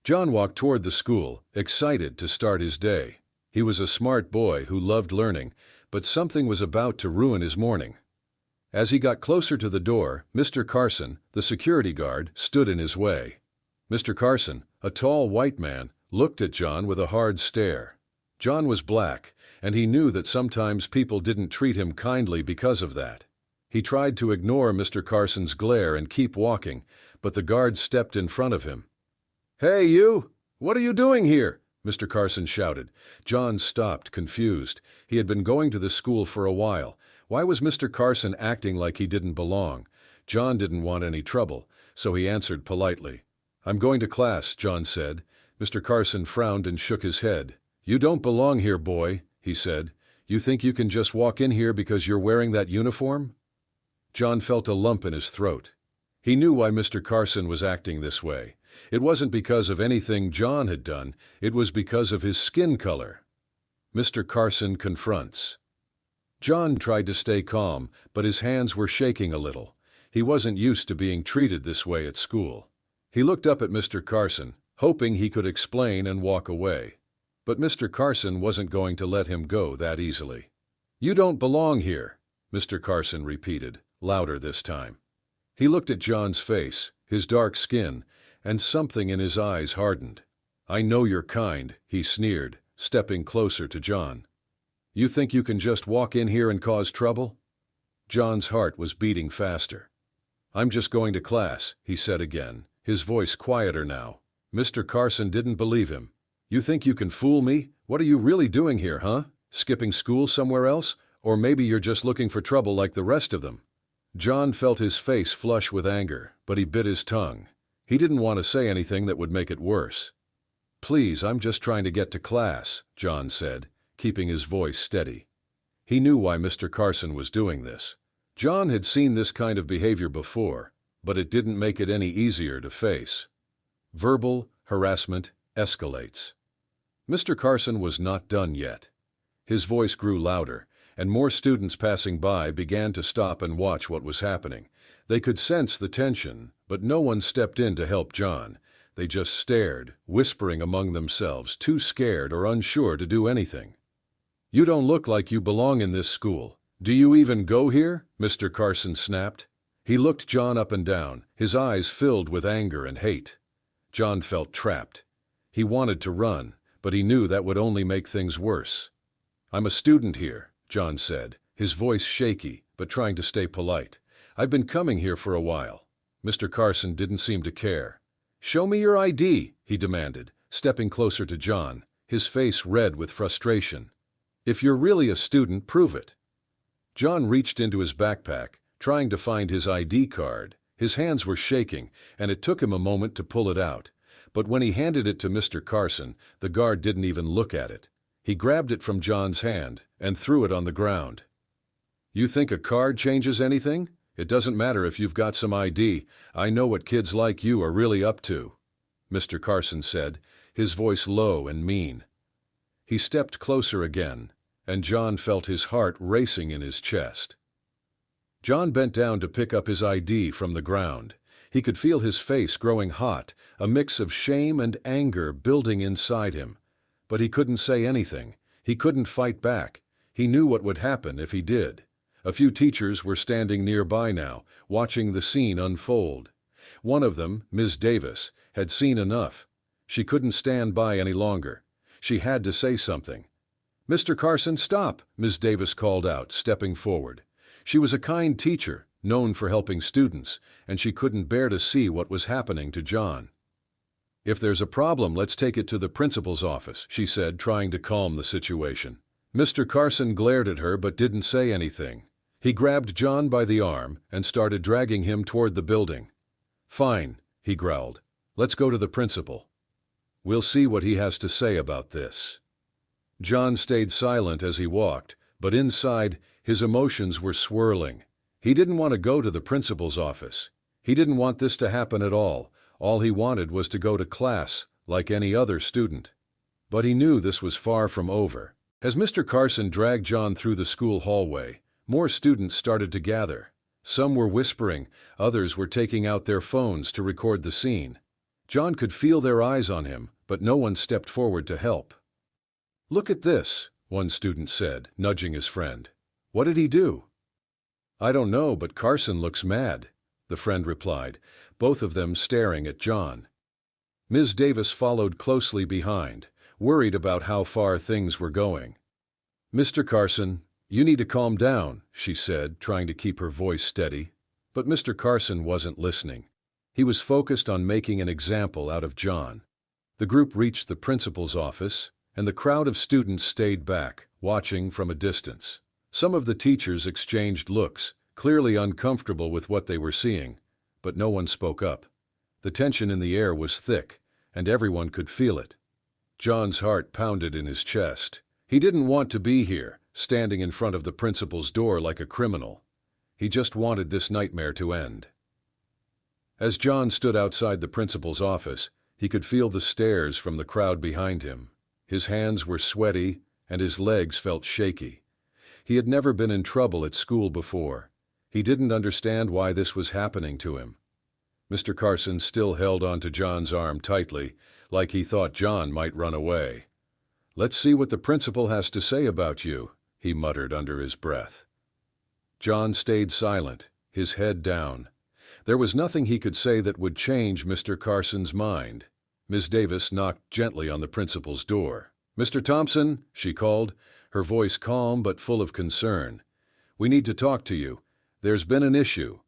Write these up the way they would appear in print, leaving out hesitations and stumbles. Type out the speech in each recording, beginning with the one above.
John walked toward the school, excited to start his day. He was a smart boy who loved learning, but something was about to ruin his morning. As he got closer to the door, Mr. Carson, the security guard, stood in his way. Mr. Carson, a tall white man, looked at John with a hard stare. John was black, and he knew that sometimes people didn't treat him kindly because of that. He tried to ignore Mr. Carson's glare and keep walking, but the guard stepped in front of him. "Hey, you! What are you doing here?" Mr. Carson shouted. John stopped, confused. He had been going to the school for a while. Why was Mr. Carson acting like he didn't belong? John didn't want any trouble, so he answered politely. "I'm going to class," John said. Mr. Carson frowned and shook his head. "You don't belong here, boy," he said. "You think you can just walk in here because you're wearing that uniform?" John felt a lump in his throat. He knew why Mr. Carson was acting this way. It wasn't because of anything John had done, it was because of his skin color. Mr. Carson confronts. John tried to stay calm, but his hands were shaking a little. He wasn't used to being treated this way at school. He looked up at Mr. Carson, hoping he could explain and walk away. But Mr. Carson wasn't going to let him go that easily. "You don't belong here," Mr. Carson repeated, louder this time. He looked at John's face, his dark skin, and something in his eyes hardened. "I know you're kind," he sneered, stepping closer to John. "You think you can just walk in here and cause trouble?" John's heart was beating faster. "I'm just going to class," he said again, his voice quieter now. Mr. Carson didn't believe him. "You think you can fool me? What are you really doing here, huh? Skipping school somewhere else? Or maybe you're just looking for trouble like the rest of them?" John felt his face flush with anger, but he bit his tongue. He didn't want to say anything that would make it worse. "Please, I'm just trying to get to class," John said, keeping his voice steady. He knew why Mr. Carson was doing this. John had seen this kind of behavior before, but it didn't make it any easier to face. Verbal harassment escalates. Mr. Carson was not done yet. His voice grew louder, and more students passing by began to stop and watch what was happening. They could sense the tension, but no one stepped in to help John. They just stared, whispering among themselves, too scared or unsure to do anything. "You don't look like you belong in this school. Do you even go here?" Mr. Carson snapped. He looked John up and down, his eyes filled with anger and hate. John felt trapped. He wanted to run, but he knew that would only make things worse. "I'm a student here," John said, his voice shaky, but trying to stay polite. "I've been coming here for a while." Mr. Carson didn't seem to care. "Show me your ID," he demanded, stepping closer to John, his face red with frustration. "If you're really a student, prove it." John reached into his backpack, trying to find his ID card. His hands were shaking, and it took him a moment to pull it out. But when he handed it to Mr. Carson, the guard didn't even look at it. He grabbed it from John's hand and threw it on the ground. "You think a card changes anything? It doesn't matter if you've got some ID. I know what kids like you are really up to," Mr. Carson said, his voice low and mean. He stepped closer again, and John felt his heart racing in his chest. John bent down to pick up his ID from the ground. He could feel his face growing hot, a mix of shame and anger building inside him. But he couldn't say anything. He couldn't fight back. He knew what would happen if he did. A few teachers were standing nearby now, watching the scene unfold. One of them, Ms. Davis, had seen enough. She couldn't stand by any longer. She had to say something. "Mr. Carson, stop!" Ms. Davis called out, stepping forward. She was a kind teacher, known for helping students, and she couldn't bear to see what was happening to John. "If there's a problem, let's take it to the principal's office," she said, trying to calm the situation. Mr. Carson glared at her but didn't say anything. He grabbed John by the arm and started dragging him toward the building. "Fine," he growled. "Let's go to the principal. We'll see what he has to say about this." John stayed silent as he walked, but inside, his emotions were swirling. He didn't want to go to the principal's office. He didn't want this to happen at all. All he wanted was to go to class, like any other student. But he knew this was far from over. As Mr. Carson dragged John through the school hallway, more students started to gather. Some were whispering, others were taking out their phones to record the scene. John could feel their eyes on him, but no one stepped forward to help. "Look at this," one student said, nudging his friend. "What did he do?" "I don't know, but Carson looks mad," the friend replied, both of them staring at John. Ms. Davis followed closely behind, worried about how far things were going. "Mr. Carson, you need to calm down," she said, trying to keep her voice steady. But Mr. Carson wasn't listening. He was focused on making an example out of John. The group reached the principal's office, and the crowd of students stayed back, watching from a distance. Some of the teachers exchanged looks, clearly uncomfortable with what they were seeing, but no one spoke up. The tension in the air was thick, and everyone could feel it. John's heart pounded in his chest. He didn't want to be here, standing in front of the principal's door like a criminal. He just wanted this nightmare to end. As John stood outside the principal's office, he could feel the stares from the crowd behind him. His hands were sweaty, and his legs felt shaky. He had never been in trouble at school before. He didn't understand why this was happening to him. Mr. Carson still held onto John's arm tightly, like he thought John might run away. "Let's see what the principal has to say about you," he muttered under his breath. John stayed silent, his head down. There was nothing he could say that would change Mr. Carson's mind. Ms. Davis knocked gently on the principal's door. "Mr. Thompson," she called, her voice calm but full of concern. "We need to talk to you. There's been an issue."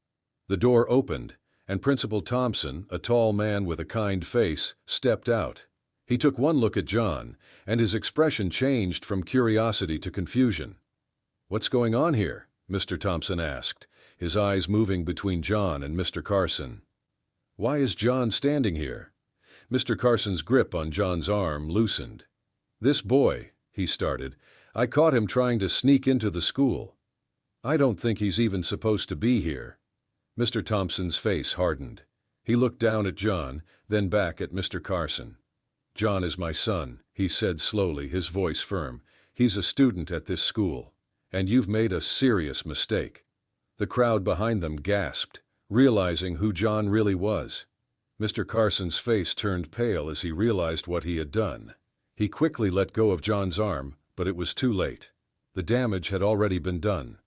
The door opened, and Principal Thompson, a tall man with a kind face, stepped out. He took one look at John, and his expression changed from curiosity to confusion. "What's going on here?" Mr. Thompson asked, his eyes moving between John and Mr. Carson. "Why is John standing here?" Mr. Carson's grip on John's arm loosened. "This boy," he started, "I caught him trying to sneak into the school. I don't think he's even supposed to be here." Mr. Thompson's face hardened. He looked down at John, then back at Mr. Carson. "John is my son," he said slowly, his voice firm. "He's a student at this school. And you've made a serious mistake." The crowd behind them gasped, realizing who John really was. Mr. Carson's face turned pale as he realized what he had done. He quickly let go of John's arm, but it was too late. The damage had already been done.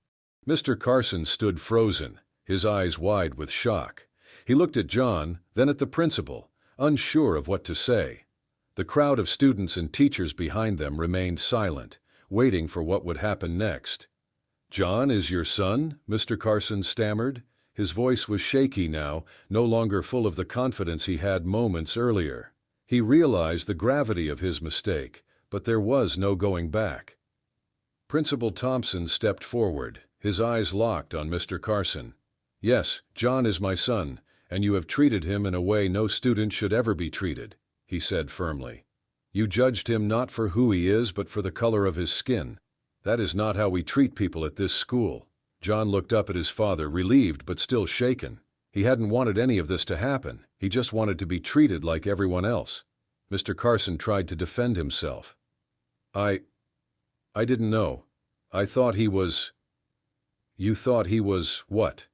Mr. Carson stood frozen, his eyes wide with shock. He looked at John, then at the principal, unsure of what to say. The crowd of students and teachers behind them remained silent, waiting for what would happen next. "John is your son?" Mr. Carson stammered. His voice was shaky now, no longer full of the confidence he had moments earlier. He realized the gravity of his mistake, but there was no going back. Principal Thompson stepped forward, his eyes locked on Mr. Carson. "Yes, John is my son, and you have treated him in a way no student should ever be treated," he said firmly. "You judged him not for who he is, but for the color of his skin. That is not how we treat people at this school." John looked up at his father, relieved but still shaken. He hadn't wanted any of this to happen. He just wanted to be treated like everyone else. Mr. Carson tried to defend himself. I didn't know. I thought he was..." "You thought he was what?"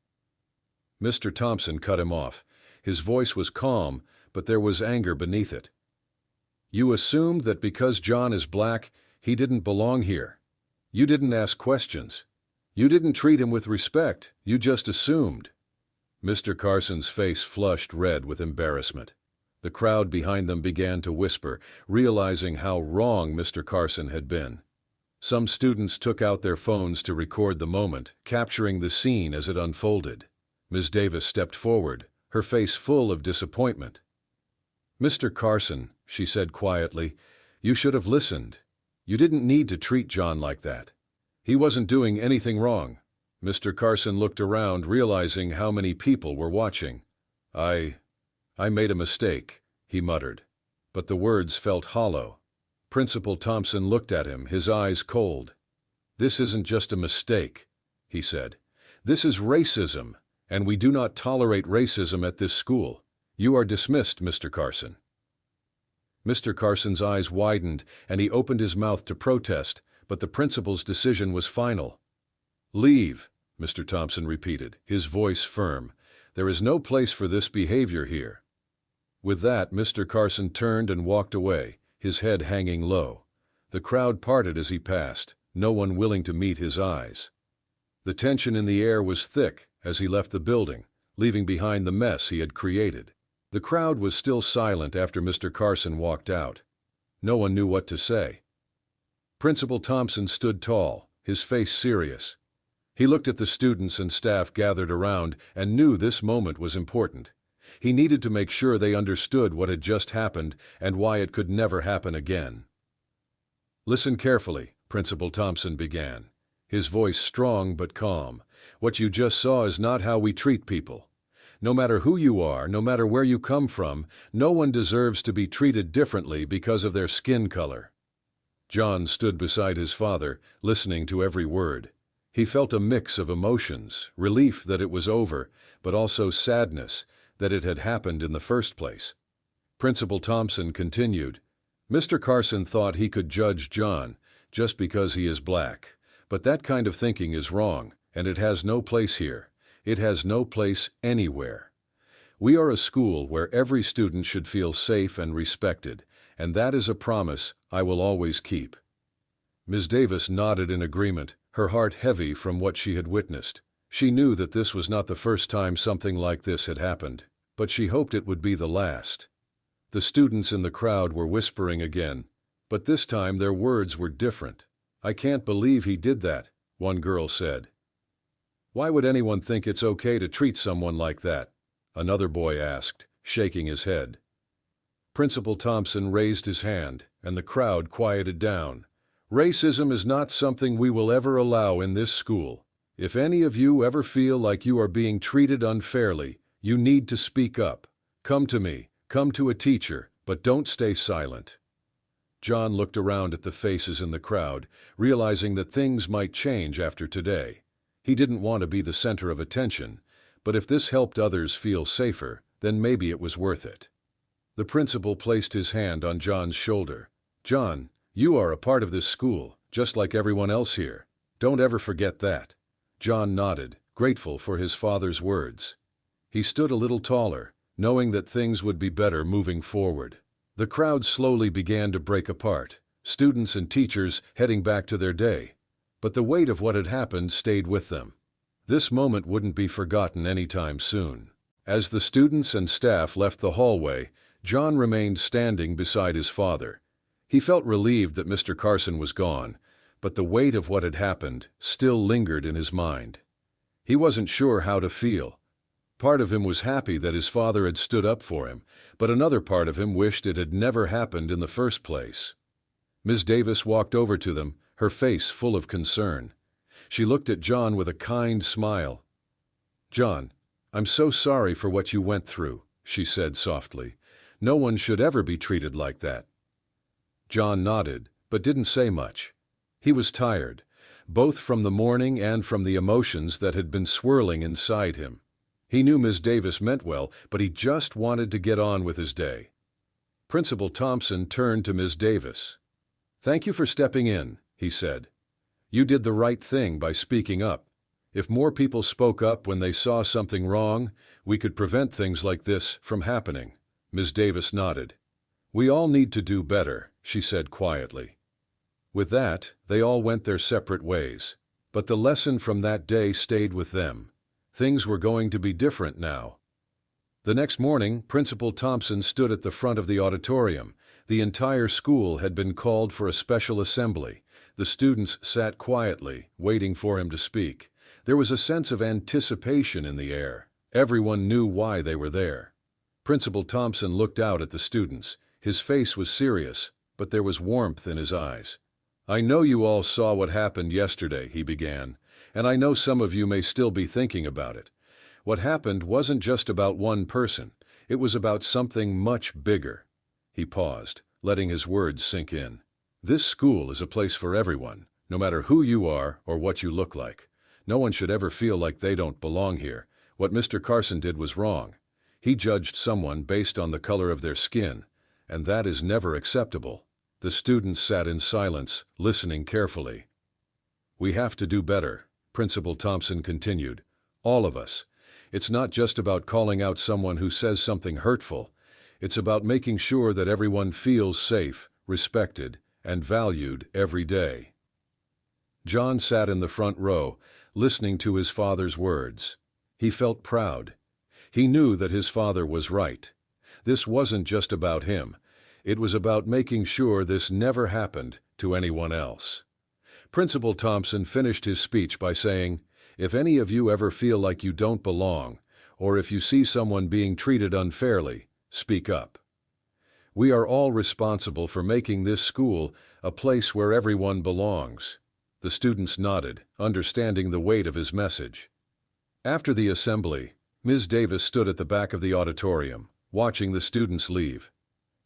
Mr. Thompson cut him off. His voice was calm, but there was anger beneath it. "You assumed that because John is black, he didn't belong here. You didn't ask questions. You didn't treat him with respect. You just assumed." Mr. Carson's face flushed red with embarrassment. The crowd behind them began to whisper, realizing how wrong Mr. Carson had been. Some students took out their phones to record the moment, capturing the scene as it unfolded. Ms. Davis stepped forward, her face full of disappointment. "Mr. Carson," she said quietly, "you should have listened. You didn't need to treat John like that. He wasn't doing anything wrong." Mr. Carson looked around, realizing how many people were watching. I made a mistake," he muttered. But the words felt hollow. Principal Thompson looked at him, his eyes cold. "This isn't just a mistake," he said. "This is racism, and we do not tolerate racism at this school. You are dismissed, Mr. Carson." Mr. Carson's eyes widened, and he opened his mouth to protest, but the principal's decision was final. "Leave," Mr. Thompson repeated, his voice firm. "There is no place for this behavior here." With that, Mr. Carson turned and walked away, his head hanging low. The crowd parted as he passed, no one willing to meet his eyes. The tension in the air was thick as he left the building, leaving behind the mess he had created. The crowd was still silent after Mr. Carson walked out. No one knew what to say. Principal Thompson stood tall, his face serious. He looked at the students and staff gathered around and knew this moment was important. He needed to make sure they understood what had just happened and why it could never happen again. "Listen carefully," Principal Thompson began, his voice strong but calm. "What you just saw is not how we treat people. No matter who you are, no matter where you come from, no one deserves to be treated differently because of their skin color." John stood beside his father, listening to every word. He felt a mix of emotions, relief that it was over, but also sadness that it had happened in the first place. Principal Thompson continued, "Mr. Carson thought he could judge John just because he is black, but that kind of thinking is wrong, and it has no place here. It has no place anywhere. We are a school where every student should feel safe and respected, and that is a promise I will always keep." Ms. Davis nodded in agreement, her heart heavy from what she had witnessed. She knew that this was not the first time something like this had happened, but she hoped it would be the last. The students in the crowd were whispering again, but this time their words were different. "I can't believe he did that," one girl said. "Why would anyone think it's okay to treat someone like that?" another boy asked, shaking his head. Principal Thompson raised his hand, and the crowd quieted down. "Racism is not something we will ever allow in this school. If any of you ever feel like you are being treated unfairly, you need to speak up. Come to me, come to a teacher, but don't stay silent." John looked around at the faces in the crowd, realizing that things might change after today. He didn't want to be the center of attention, but if this helped others feel safer, then maybe it was worth it. The principal placed his hand on John's shoulder. "John, you are a part of this school, just like everyone else here. Don't ever forget that." John nodded, grateful for his father's words. He stood a little taller, knowing that things would be better moving forward. The crowd slowly began to break apart, students and teachers heading back to their day. But the weight of what had happened stayed with them. This moment wouldn't be forgotten anytime soon. As the students and staff left the hallway, John remained standing beside his father. He felt relieved that Mr. Carson was gone, but the weight of what had happened still lingered in his mind. He wasn't sure how to feel. Part of him was happy that his father had stood up for him, but another part of him wished it had never happened in the first place. Ms. Davis walked over to them, her face full of concern. She looked at John with a kind smile. "John, I'm so sorry for what you went through," she said softly. "No one should ever be treated like that." John nodded, but didn't say much. He was tired, both from the morning and from the emotions that had been swirling inside him. He knew Ms. Davis meant well, but he just wanted to get on with his day. Principal Thompson turned to Ms. Davis. "Thank you for stepping in," he said. "You did the right thing by speaking up. If more people spoke up when they saw something wrong, we could prevent things like this from happening." Ms. Davis nodded. "We all need to do better," she said quietly. With that, they all went their separate ways. But the lesson from that day stayed with them. Things were going to be different now. The next morning, Principal Thompson stood at the front of the auditorium. The entire school had been called for a special assembly. The students sat quietly, waiting for him to speak. There was a sense of anticipation in the air. Everyone knew why they were there. Principal Thompson looked out at the students. His face was serious, but there was warmth in his eyes. "I know you all saw what happened yesterday," he began, "and I know some of you may still be thinking about it. What happened wasn't just about one person. It was about something much bigger." He paused, letting his words sink in. "This school is a place for everyone, no matter who you are or what you look like. No one should ever feel like they don't belong here. What Mr. Carson did was wrong. He judged someone based on the color of their skin, and that is never acceptable." The students sat in silence, listening carefully. "We have to do better," Principal Thompson continued. "All of us. It's not just about calling out someone who says something hurtful. It's about making sure that everyone feels safe, respected, and valued every day. John sat in the front row, listening to his father's words. He felt proud. He knew that his father was right. This wasn't just about him. It was about making sure this never happened to anyone else. Principal Thompson finished his speech by saying, "If any of you ever feel like you don't belong, or if you see someone being treated unfairly, speak up. We are all responsible for making this school a place where everyone belongs." The students nodded, understanding the weight of his message. After the assembly, Ms. Davis stood at the back of the auditorium, watching the students leave.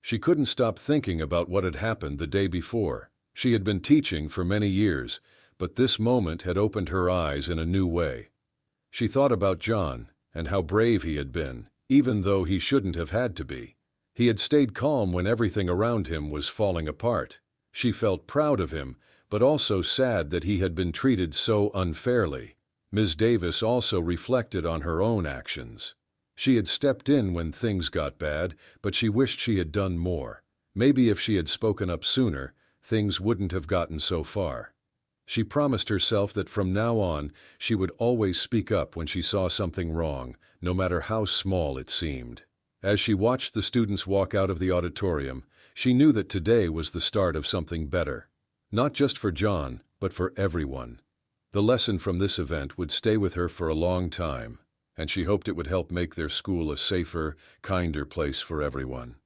She couldn't stop thinking about what had happened the day before. She had been teaching for many years, but this moment had opened her eyes in a new way. She thought about John and how brave he had been, even though he shouldn't have had to be. He had stayed calm when everything around him was falling apart. She felt proud of him, but also sad that he had been treated so unfairly. Ms. Davis also reflected on her own actions. She had stepped in when things got bad, but she wished she had done more. Maybe if she had spoken up sooner, things wouldn't have gotten so far. She promised herself that from now on, she would always speak up when she saw something wrong, no matter how small it seemed. As she watched the students walk out of the auditorium, she knew that today was the start of something better. Not just for John, but for everyone. The lesson from this event would stay with her for a long time, and she hoped it would help make their school a safer, kinder place for everyone.